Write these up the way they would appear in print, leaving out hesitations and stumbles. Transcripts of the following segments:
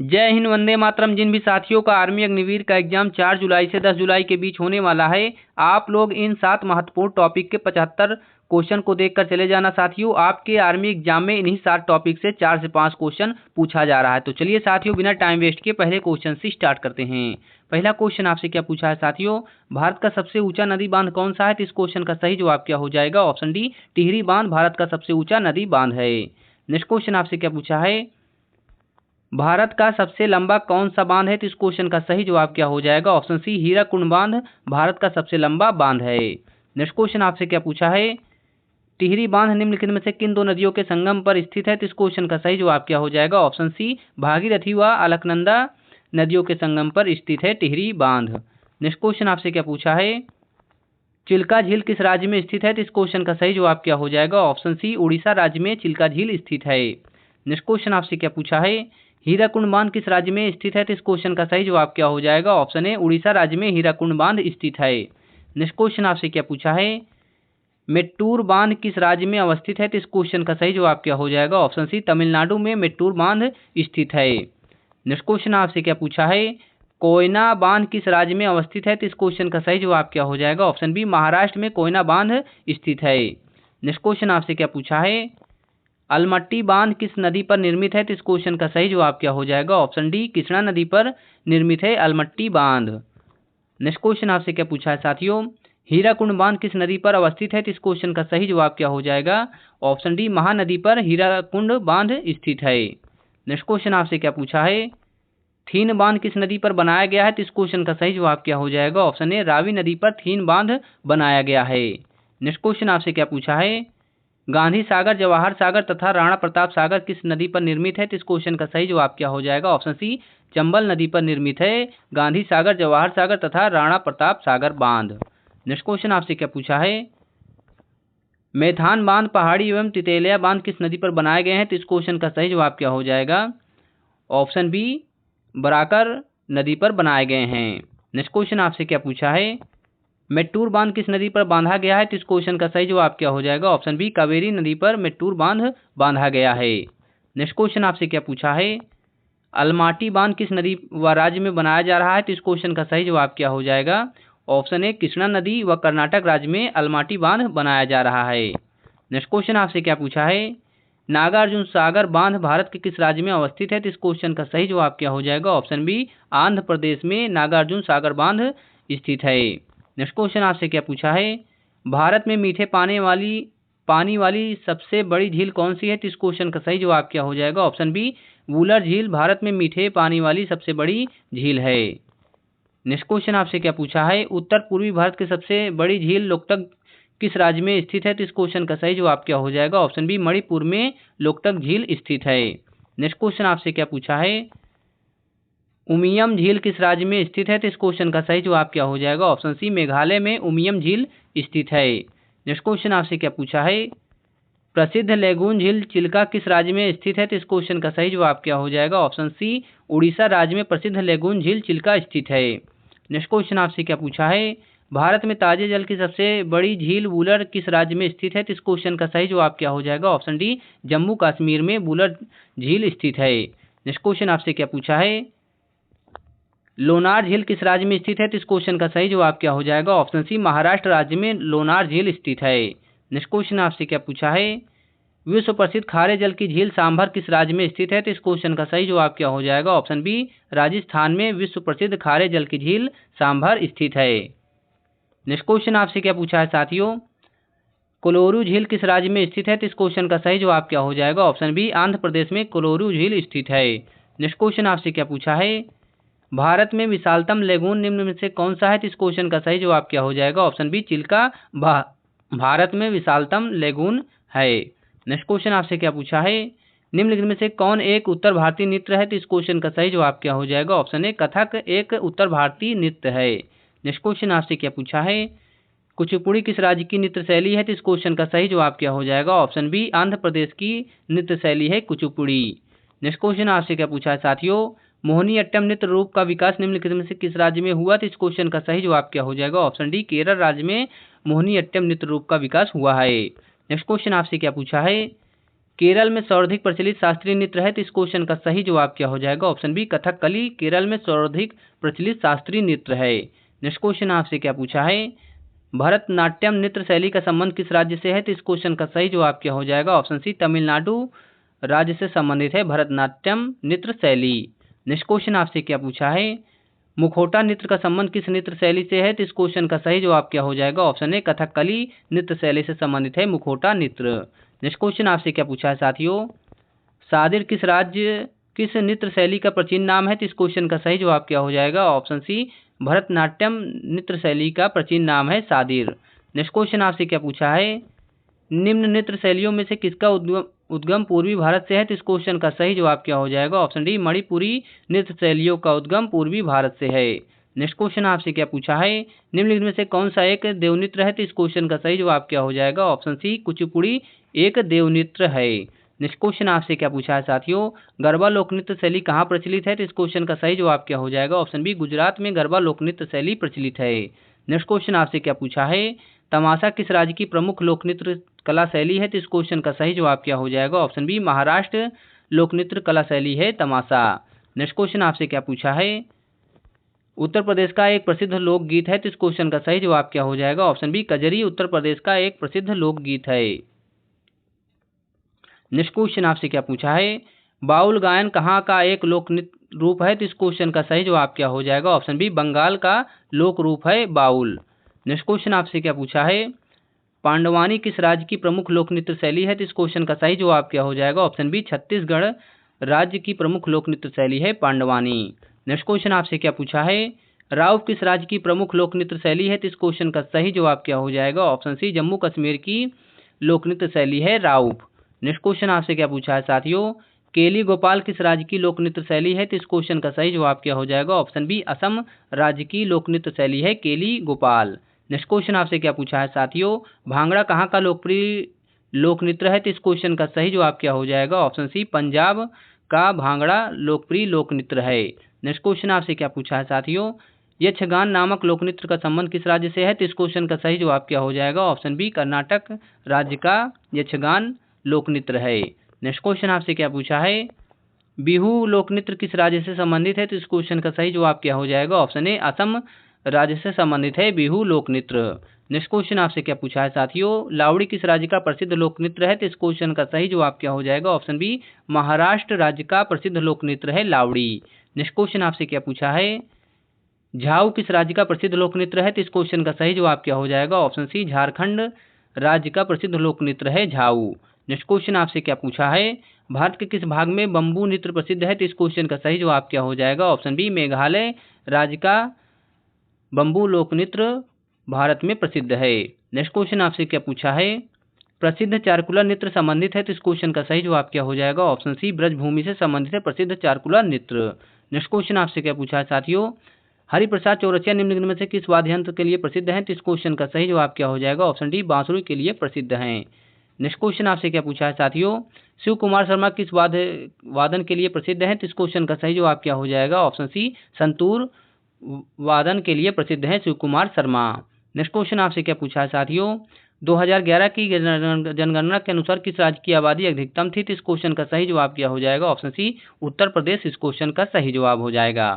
जय हिंद वंदे मातरम। जिन भी साथियों का आर्मी अग्निवीर का एग्जाम 4 जुलाई से 10 जुलाई के बीच होने वाला है, आप लोग इन 7 महत्वपूर्ण टॉपिक के 75 क्वेश्चन को देखकर चले जाना। साथियों, आपके आर्मी एग्जाम में इन्हीं 7 टॉपिक से 4 से 5 क्वेश्चन पूछा जा रहा है। तो चलिए साथियों, बिना टाइम वेस्ट किए पहले क्वेश्चन से स्टार्ट करते हैं। पहला क्वेश्चन आपसे क्या पूछा है साथियों, भारत का सबसे ऊंचा नदी बांध कौन सा है? तो इस क्वेश्चन का सही जवाब क्या हो जाएगा? ऑप्शन डी, टिहरी बांध भारत का सबसे ऊंचा नदी बांध है। नेक्स्ट क्वेश्चन आपसे क्या पूछा है, भारत का सबसे लंबा कौन सा बांध है? तो इस क्वेश्चन का सही जवाब क्या हो जाएगा? ऑप्शन सी, हीराकुंड बांध भारत का सबसे लंबा बांध है। नेक्स्ट क्वेश्चन आपसे क्या पूछा है, टिहरी बांध निम्नलिखित में से किन दो नदियों के संगम पर स्थित है? तो इस क्वेश्चन का सही जवाब क्या हो जाएगा? ऑप्शन सी, भागीरथी व अलकनंदा नदियों के संगम पर स्थित है टिहरी बांध। नेक्स्ट क्वेश्चन आपसे क्या पूछा है, चिल्का झील किस राज्य में स्थित है? तो इस क्वेश्चन का सही जवाब क्या हो जाएगा? ऑप्शन सी, उड़ीसा राज्य में चिल्का झील स्थित है। नेक्स्ट क्वेश्चन आपसे क्या पूछा है, हीराकुंड बांध किस राज्य में स्थित है? तो इस क्वेश्चन का सही जवाब क्या हो जाएगा? ऑप्शन ए, उड़ीसा राज्य में हीराकुंड बांध स्थित है। नेक्स्ट क्वेश्चन आपसे क्या पूछा है, मेट्टूर बांध किस राज्य में अवस्थित है? तो इस क्वेश्चन का सही जवाब क्या हो जाएगा? ऑप्शन सी, तमिलनाडु में मेट्टूर बांध स्थित है। नेक्स्ट क्वेश्चन आपसे क्या पूछा है, कोयना बांध किस राज्य में अवस्थित है? तो इस क्वेश्चन का सही जवाब क्या हो जाएगा? ऑप्शन बी, महाराष्ट्र में कोयना बांध स्थित है। नेक्स्ट क्वेश्चन आपसे क्या पूछा है, अलमट्टी बांध किस नदी पर निर्मित है? तो इस क्वेश्चन का सही जवाब क्या हो जाएगा? ऑप्शन डी, कृष्णा नदी पर निर्मित है अलमट्टी बांध। नेक्स्ट क्वेश्चन आपसे क्या पूछा है साथियों, हीराकुंड बांध किस नदी पर अवस्थित है? तो इस क्वेश्चन का सही जवाब क्या हो जाएगा? ऑप्शन डी, महानदी पर हीराकुंड बांध स्थित है। नेक्स्ट क्वेश्चन आपसे क्या पूछा है, थीन बांध किस नदी पर बनाया गया है? तो इस क्वेश्चन का सही जवाब क्या हो जाएगा? ऑप्शन ए, रावी नदी पर थीन बांध बनाया गया है। नेक्स्ट क्वेश्चन आपसे क्या पूछा है, गांधी सागर, जवाहर सागर तथा राणा प्रताप सागर किस नदी पर निर्मित है? तो इस क्वेश्चन का सही जवाब क्या हो जाएगा? ऑप्शन सी, चंबल नदी पर निर्मित है गांधी सागर, जवाहर सागर तथा राणा प्रताप सागर बांध। नेक्स्ट क्वेश्चन आपसे क्या पूछा है, मेथान बांध, पहाड़ी एवं तितेलिया बांध किस नदी पर बनाए गए हैं? तो इस क्वेश्चन का सही जवाब क्या हो जाएगा? ऑप्शन बी, बराकर नदी पर बनाए गए हैं। नेक्स्ट क्वेश्चन आपसे क्या पूछा है, मेट्टूर बांध किस नदी पर बांधा गया है? तो इस क्वेश्चन का सही जवाब क्या हो जाएगा? ऑप्शन बी, कावेरी नदी पर मेट्टूर बांध बांधा गया है। नेक्स्ट क्वेश्चन आपसे क्या पूछा है, अलमाटी बांध किस नदी व राज्य में बनाया जा रहा है? तो इस क्वेश्चन का सही जवाब क्या हो जाएगा? ऑप्शन ए, कृष्णा नदी व कर्नाटक राज्य में अलमाटी बांध बनाया जा रहा है। नेक्स्ट क्वेश्चन आपसे क्या पूछा है, नागार्जुन सागर बांध भारत के किस राज्य में अवस्थित है? तो इस क्वेश्चन का सही जवाब क्या हो जाएगा? ऑप्शन बी, आंध्र प्रदेश में नागार्जुन सागर बांध स्थित है। नेक्स्ट क्वेश्चन आपसे क्या पूछा है, भारत में मीठे पानी वाली सबसे बड़ी झील कौन सी है? तो इस क्वेश्चन का सही जवाब क्या हो जाएगा? ऑप्शन बी, वुलर झील भारत में मीठे पानी वाली सबसे बड़ी झील है। नेक्स्ट क्वेश्चन आपसे क्या पूछा है, उत्तर पूर्वी भारत की सबसे बड़ी झील लोकतक किस राज्य में स्थित है? तो इस क्वेश्चन का सही जवाब क्या हो जाएगा? ऑप्शन बी, मणिपुर में लोकतक झील स्थित है। नेक्स्ट क्वेश्चन आपसे क्या पूछा है, उमियम झील किस राज्य में स्थित है? तो इस क्वेश्चन का सही जवाब क्या हो जाएगा? ऑप्शन सी, मेघालय में उमियम झील स्थित है। नेक्स्ट क्वेश्चन आपसे क्या पूछा है, प्रसिद्ध लेगून झील चिल्का किस राज्य में स्थित है? तो इस क्वेश्चन का सही जवाब क्या हो जाएगा? ऑप्शन सी, उड़ीसा राज्य में प्रसिद्ध लेगून झील चिल्का स्थित है। नेक्स्ट क्वेश्चन आपसे क्या पूछा है, भारत में ताजे जल की सबसे बड़ी झील वुलर किस राज्य में स्थित है? तो इस क्वेश्चन का सही जवाब क्या हो जाएगा? ऑप्शन डी, जम्मू कश्मीर में वुलर झील स्थित है। नेक्स्ट क्वेश्चन आपसे क्या पूछा है, लोनार झील किस राज्य में स्थित है? तो इस क्वेश्चन का सही जवाब क्या हो जाएगा? ऑप्शन सी, महाराष्ट्र राज्य में लोनार झील स्थित है। नेक्स्ट क्वेश्चन आपसे क्या पूछा है, विश्व प्रसिद्ध खारे जल की झील सांभर किस राज्य में स्थित है? तो इस क्वेश्चन का सही जवाब क्या हो जाएगा? ऑप्शन बी, राजस्थान में विश्व प्रसिद्ध खारे जल की झील सांभर स्थित है। नेक्स्ट क्वेश्चन आपसे क्या पूछा है साथियों, कोलोरू झील किस राज्य में स्थित है? तो इस क्वेश्चन का सही जवाब क्या हो जाएगा? ऑप्शन बी, आंध्र प्रदेश में कोलोरू झील स्थित है। नेक्स्ट क्वेश्चन आपसे क्या पूछा है, भारत में विशालतम लेगून निम्न में से कौन सा है? तो इस क्वेश्चन का सही जवाब क्या हो जाएगा? ऑप्शन बी, चिल्का भारत में विशालतम लेगून है। नेक्स्ट क्वेश्चन आपसे क्या पूछा है, निम्नलिखित में से कौन एक उत्तर भारतीय नृत्य है? तो इस क्वेश्चन का सही जवाब क्या हो जाएगा? ऑप्शन ए, कथक एक उत्तर भारतीय नृत्य है। नेक्स्ट क्वेश्चन आपसे क्या पूछा है, कुचिपुड़ी किस राज्य की नृत्य शैली है? तो इस क्वेश्चन का सही जवाब क्या हो जाएगा? ऑप्शन बी, आंध्र प्रदेश की नृत्य शैली है कुचिपुड़ी। नेक्स्ट क्वेश्चन आपसे क्या पूछा है साथियों, मोहिनीअट्टम नृत्य रूप का विकास निम्नलिखित में से किस राज्य में हुआ? तो इस क्वेश्चन का सही जवाब क्या हो जाएगा? ऑप्शन डी, केरल राज्य में मोहिनीअट्टम नृत्य रूप का विकास हुआ है। नेक्स्ट क्वेश्चन आपसे क्या पूछा है, केरल में सर्वाधिक प्रचलित शास्त्रीय नृत्य है, तो इस क्वेश्चन का सही जवाब क्या हो जाएगा? ऑप्शन बी कथकली केरल में सर्वाधिक प्रचलित शास्त्रीय नृत्य है। नेक्स्ट क्वेश्चन आपसे क्या पूछा है? भरतनाट्यम नृत्य शैली का संबंध किस राज्य से है? तो इस क्वेश्चन का सही जवाब क्या हो जाएगा? ऑप्शन सी तमिलनाडु राज्य से संबंधित है भरतनाट्यम नृत्य शैली। नेक्स्ट क्वेश्चन आपसे क्या पूछा है? मुखौटा नृत्य का संबंध किस नृत्य शैली से है? तो इस क्वेश्चन का सही जवाब क्या हो जाएगा? ऑप्शन ए कथकली नृत्य शैली से संबंधित है मुखौटा नृत्य। नेक्स्ट क्वेश्चन आपसे क्या पूछा है साथियों? सादिर किस नृत्य शैली का प्राचीन नाम है? तो इस क्वेश्चन का सही जवाब क्या हो जाएगा? ऑप्शन सी भरतनाट्यम नृत्य शैली का प्राचीन नाम है सादिर। नेक्स्ट क्वेश्चन आपसे क्या पूछा है? निम्न नृत्य शैलियों में से किसका उद्गम पूर्वी भारत से है? तो इस क्वेश्चन का सही जवाब क्या हो जाएगा? ऑप्शन डी मणिपुरी नृत्य शैलियों का उद्गम पूर्वी भारत से है। नेक्स्ट क्वेश्चन आपसे क्या पूछा है? निम्नलिखित में से कौन सा एक देवनृत्य है? तो इस क्वेश्चन का सही जवाब क्या हो जाएगा? ऑप्शन सी कुचिपुड़ी एक देवनृत्य है। नेक्स्ट क्वेश्चन आपसे क्या पूछा है साथियों? गरबा लोक नृत्य शैली कहाँ प्रचलित है? तो इस क्वेश्चन का सही जवाब क्या हो जाएगा? ऑप्शन बी गुजरात में गरबा लोक नृत्य शैली प्रचलित है। नेक्स्ट क्वेश्चन आपसे क्या पूछा है? तमाशा किस राज्य की प्रमुख लोक नृत्य कला शैली है? तो इस क्वेश्चन का सही जवाब क्या हो जाएगा? ऑप्शन बी महाराष्ट्र लोक नृत्य कला शैली है तमाशा। नेक्स्ट क्वेश्चन आपसे क्या पूछा है? उत्तर प्रदेश का एक प्रसिद्ध लोकगीत है, तो इस क्वेश्चन का सही जवाब क्या हो जाएगा? ऑप्शन बी कजरी उत्तर प्रदेश का एक प्रसिद्ध लोकगीत है। नेक्स्ट क्वेश्चन आपसे क्या पूछा है? बाउल गायन कहाँ का एक लोक नृत्य रूप है? तो इस क्वेश्चन का सही जवाब क्या हो जाएगा? ऑप्शन बी बंगाल का लोक रूप है बाउल। नेक्स्ट क्वेश्चन आपसे क्या पूछा है? पांडवानी किस राज्य की प्रमुख लोक नृत्य शैली है? तो इस क्वेश्चन का सही जवाब क्या हो जाएगा? ऑप्शन बी छत्तीसगढ़ राज्य की प्रमुख लोक नृत्य शैली है पांडवानी। नेक्स्ट क्वेश्चन आपसे क्या पूछा है? राव किस राज्य की प्रमुख लोक नृत्य शैली है? तो इस क्वेश्चन का सही जवाब क्या हो जाएगा? ऑप्शन सी जम्मू कश्मीर की लोक नृत्य शैली है राउफ। नेक्स्ट क्वेश्चन आपसे क्या पूछा है साथियों? केली गोपाल किस राज्य की लोक नृत्य शैली है? तो इस क्वेश्चन का सही जवाब क्या हो जाएगा? ऑप्शन बी असम राज्य की लोक नृत्य शैली है केली गोपाल। नेक्स्ट क्वेश्चन आपसे क्या पूछा है साथियों? भांगड़ा कहाँ का लोकप्रिय लोक नृत्य है? तो इस क्वेश्चन का सही जवाब क्या हो जाएगा? ऑप्शन सी पंजाब का भांगड़ा लोकप्रिय लोक नृत्य है। नेक्स्ट क्वेश्चन आपसे क्या पूछा है साथियों? यक्षगान नामक लोक नृत्य का संबंध किस राज्य से है? तो इस क्वेश्चन का सही जवाब क्या हो जाएगा? ऑप्शन बी कर्नाटक राज्य का यक्षगान लोक नृत्य है। नेक्स्ट क्वेश्चन आपसे क्या पूछा है? बिहू लोक नृत्य किस राज्य से संबंधित है? तो इस क्वेश्चन का सही जवाब क्या हो जाएगा? ऑप्शन ए असम राज्य से संबंधित है बिहू लोक नृत्य। नेक्स्ट क्वेश्चन आपसे क्या पूछा है साथियों? लावड़ी किस राज्य का प्रसिद्ध लोक नृत्य है? तो इस क्वेश्चन का सही जवाब क्या हो जाएगा? ऑप्शन बी महाराष्ट्र राज्य का प्रसिद्ध लोक नृत्य है लावड़ी। नेक्स्ट क्वेश्चन आपसे क्या पूछा है? झाऊ किस राज्य का प्रसिद्ध लोक नृत्य है? तो इस क्वेश्चन का सही जवाब क्या हो जाएगा? ऑप्शन सी झारखंड राज्य का प्रसिद्ध लोक नृत्य है झाऊ। नेक्स्ट क्वेश्चन आपसे क्या पूछा है? भारत के किस भाग में बम्बू नृत्य प्रसिद्ध है? तो इस क्वेश्चन का सही जवाब क्या हो जाएगा? ऑप्शन बी मेघालय राज्य का बम्बू लोक नृत्य भारत में प्रसिद्ध है। नेक्स्ट क्वेश्चन आपसे क्या पूछा है? प्रसिद्ध चारकुला नृत्य संबंधित है, तो इस क्वेश्चन का सही जवाब क्या हो जाएगा? ऑप्शन सी ब्रजभूमि से संबंधित है प्रसिद्ध चारकुला नृत्य। नेक्स्ट क्वेश्चन आपसे क्या पूछा है साथियों? हरिप्रसाद चौरसिया निम्नलिखित में से किस वाद्य यंत्र के लिए प्रसिद्ध हैं? तो इस क्वेश्चन का सही जवाब क्या हो जाएगा? ऑप्शन डी बांसुरी के लिए प्रसिद्ध हैं। नेक्स्ट क्वेश्चन आपसे क्या पूछा है साथियों? शिव कुमार शर्मा किस वादन के लिए प्रसिद्ध हैं? तो इस क्वेश्चन का सही जवाब क्या हो जाएगा? ऑप्शन सी संतूर वादन के लिए प्रसिद्ध हैं शिव कुमार शर्मा। नेक्स्ट क्वेश्चन आपसे क्या पूछा है साथियों? 2011 की जनगणना के अनुसार किस राज्य की आबादी अधिकतम थी? तो इस क्वेश्चन का सही जवाब क्या हो जाएगा? ऑप्शन सी उत्तर प्रदेश इस क्वेश्चन का सही जवाब हो जाएगा।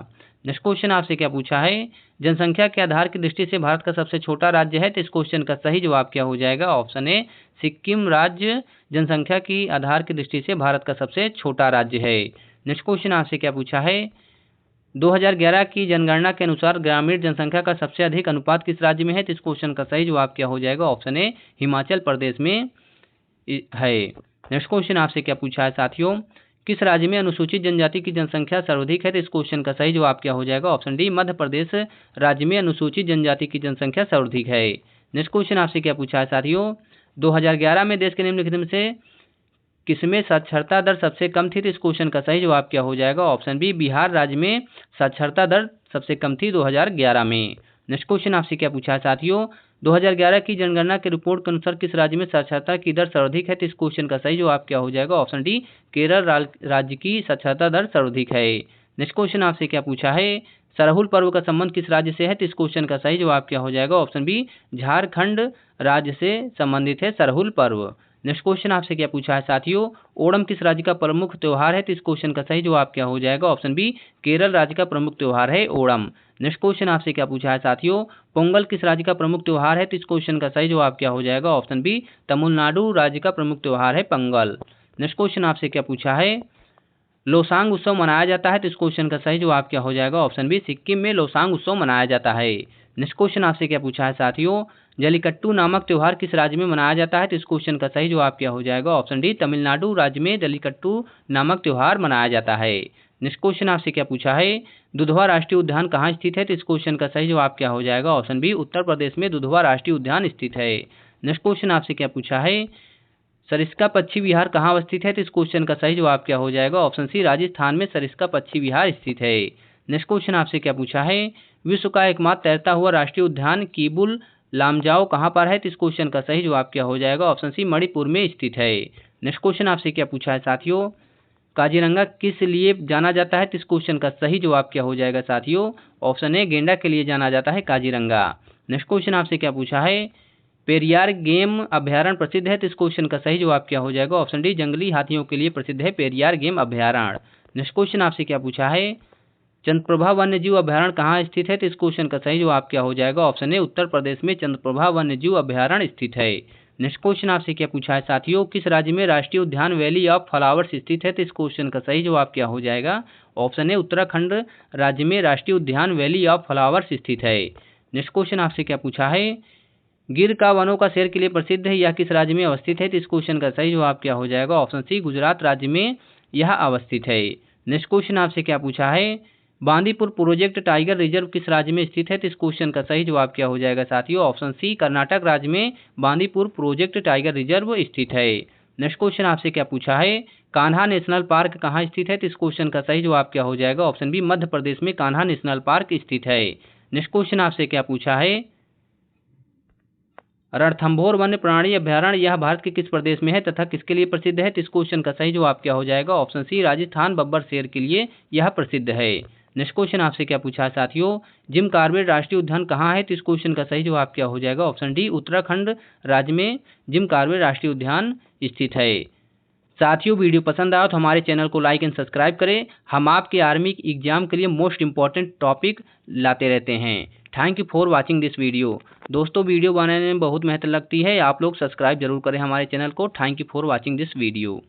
नेक्स्ट क्वेश्चन आपसे क्या पूछा है? जनसंख्या के आधार की दृष्टि से भारत का सबसे छोटा राज्य है, तो इस क्वेश्चन का सही जवाब क्या हो जाएगा? ऑप्शन ए सिक्किम राज्य जनसंख्या की आधार की दृष्टि से भारत का सबसे छोटा राज्य है। नेक्स्ट क्वेश्चन आपसे क्या पूछा है? 2011 की जनगणना के अनुसार ग्रामीण जनसंख्या का सबसे अधिक अनुपात किस राज्य में है? तो इस क्वेश्चन का सही जवाब क्या हो जाएगा? ऑप्शन ए हिमाचल प्रदेश में है। नेक्स्ट क्वेश्चन आपसे क्या पूछा है साथियों? किस राज्य में अनुसूचित जनजाति की जनसंख्या सर्वाधिक है? तो इस क्वेश्चन का सही जवाब क्या हो जाएगा? ऑप्शन डी मध्य प्रदेश राज्य में अनुसूचित जनजाति की जनसंख्या सर्वाधिक है। नेक्स्ट क्वेश्चन आपसे क्या पूछा है साथियों? 2011 में देश के निम्नलिखित में से किसमें साक्षरता दर सबसे कम थी? तो इस क्वेश्चन का सही जवाब क्या हो जाएगा? ऑप्शन बी बिहार राज्य में साक्षरता दर सबसे कम थी 2011 में। नेक्स्ट क्वेश्चन आपसे क्या पूछा है साथियों? 2011 की जनगणना के रिपोर्ट के अनुसार किस राज्य में साक्षरता की दर सर्वाधिक है? तो इस क्वेश्चन का सही जवाब क्या हो जाएगा? ऑप्शन डी केरल राज्य की साक्षरता दर सर्वाधिक है। नेक्स्ट क्वेश्चन आपसे क्या पूछा है? सरहुल पर्व का संबंध किस राज्य से है? तो इस क्वेश्चन का सही जवाब क्या हो जाएगा? ऑप्शन बी झारखंड राज्य से संबंधित है सरहुल पर्व। नेक्स्ट क्वेश्चन आपसे क्या पूछा है साथियों, ओणम किस राज्य का प्रमुख त्योहार है? तो इस क्वेश्चन का सही जवाब क्या हो जाएगा? ऑप्शन बी, केरल राज्य का प्रमुख त्योहार है ओणम। नेक्स्ट क्वेश्चन आपसे क्या पूछा है साथियों, पोंगल किस राज्य का प्रमुख त्योहार है? तो इस क्वेश्चन का सही जवाब क्या हो जाएगा? ऑप्शन बी, तमिलनाडु राज्य का प्रमुख त्योहार है पोंगल। नेक्स्ट क्वेश्चन आपसे क्या पूछा है, लोसांग उत्सव मनाया जाता है? तो इस क्वेश्चन का सही जवाब क्या हो जाएगा? ऑप्शन बी, सिक्किम में लोसांग उत्सव मनाया जाता है। नेक्स्ट क्वेश्चन आपसे क्या पूछा है साथियों, जलीकट्टू नामक त्योहार किस राज्य में मनाया जाता है? तो इस क्वेश्चन का सही जवाब क्या हो जाएगा? ऑप्शन डी, तमिलनाडु राज्य में जलीकट्टू नामक त्योहार मनाया जाता है। नेक्स्ट क्वेश्चन आपसे क्या पूछा है, दुधवा राष्ट्रीय उद्यान कहाँ स्थित है? तो इस क्वेश्चन का सही जवाब क्या हो जाएगा? ऑप्शन बी, उत्तर प्रदेश में दुधवा राष्ट्रीय उद्यान स्थित है। नेक्स्ट क्वेश्चन आपसे क्या पूछा है, सरिस्का पक्षी विहार कहाँ अवस्थित है? तो इस क्वेश्चन का सही जवाब क्या हो जाएगा? ऑप्शन सी, राजस्थान में सरिस्का पक्षी विहार स्थित है। नेक्स्ट क्वेश्चन आपसे क्या पूछा है, विश्व का एकमात्र तैरता हुआ राष्ट्रीय उद्यान कीबुल लामजाओ कहाँ पर है? तो इस क्वेश्चन का सही जवाब क्या हो जाएगा? ऑप्शन सी, मणिपुर में स्थित है। नेक्स्ट क्वेश्चन आपसे क्या पूछा है साथियों, काजीरंगा किस लिए जाना जाता है? तो इस क्वेश्चन का सही जवाब क्या हो जाएगा साथियों? ऑप्शन ए, गेंडा के लिए जाना जाता है काजीरंगा। नेक्स्ट क्वेश्चन आपसे क्या पूछा है, पेरियार गेम अभ्यारण्य प्रसिद्ध है? तो इस क्वेश्चन का सही जवाब क्या हो जाएगा? ऑप्शन डी, जंगली हाथियों के लिए प्रसिद्ध है पेरियार गेम अभ्यारण्य। नेक्स्ट क्वेश्चन आपसे क्या पूछा है, चंद्रप्रभा वन्यजीव अभ्यारण्य कहाँ स्थित है? तो इस क्वेश्चन का सही जवाब क्या हो जाएगा? ऑप्शन ए, उत्तर प्रदेश में चंद्रप्रभा वन्यजीव अभ्यारण्य स्थित है। नेक्स्ट क्वेश्चन आपसे क्या पूछा है साथियों, किस राज्य में राष्ट्रीय उद्यान वैली ऑफ फ्लावर्स स्थित है? तो इस क्वेश्चन का सही जवाब क्या हो जाएगा? ऑप्शन ए, उत्तराखंड राज्य में राष्ट्रीय उद्यान वैली ऑफ फ्लावर्स स्थित है। नेक्स्ट क्वेश्चन आपसे क्या पूछा है, गिर का वनों का शेर के लिए प्रसिद्ध है, यह किस राज्य में अवस्थित है? तो इस क्वेश्चन का सही जवाब क्या हो जाएगा? ऑप्शन सी, गुजरात राज्य में यह अवस्थित है। नेक्स्ट क्वेश्चन आपसे क्या पूछा है, बांदीपुर प्रोजेक्ट टाइगर रिजर्व किस राज्य में स्थित है? तो इस क्वेश्चन का सही जवाब क्या हो जाएगा साथियों? ऑप्शन सी, कर्नाटक राज्य में बांदीपुर प्रोजेक्ट टाइगर रिजर्व स्थित है। नेक्स्ट क्वेश्चन आपसे क्या पूछा है, कान्हा नेशनल पार्क कहाँ स्थित है? तो इस क्वेश्चन का सही जवाब क्या हो जाएगा? ऑप्शन बी, मध्य प्रदेश में कान्हा नेशनल पार्क स्थित है। नेक्स्ट क्वेश्चन आपसे क्या पूछा है, रणथंभौर वन्य प्राणी अभ्यारण्य यह भारत के किस प्रदेश में है तथा किसके लिए प्रसिद्ध है? तो इस क्वेश्चन का सही जवाब क्या हो जाएगा? ऑप्शन सी, राजस्थान बब्बर शेर के लिए यह प्रसिद्ध है। नेक्स्ट क्वेश्चन आपसे क्या पूछा है साथियों, जिम कॉर्बेट राष्ट्रीय उद्यान कहाँ है? तो इस क्वेश्चन का सही जवाब क्या हो जाएगा? ऑप्शन डी, उत्तराखंड राज्य में जिम कॉर्बेट राष्ट्रीय उद्यान स्थित है। साथियों, वीडियो पसंद आया तो हमारे चैनल को लाइक एंड सब्सक्राइब करें। हम आपके आर्मी एग्जाम के लिए मोस्ट इंपॉर्टेंट टॉपिक लाते रहते हैं। Thank you for watching this video. दोस्तों, वीडियो बनाने में बहुत मेहनत लगती है, आप लोग सब्सक्राइब जरूर करें हमारे चैनल को। Thank you for watching this video.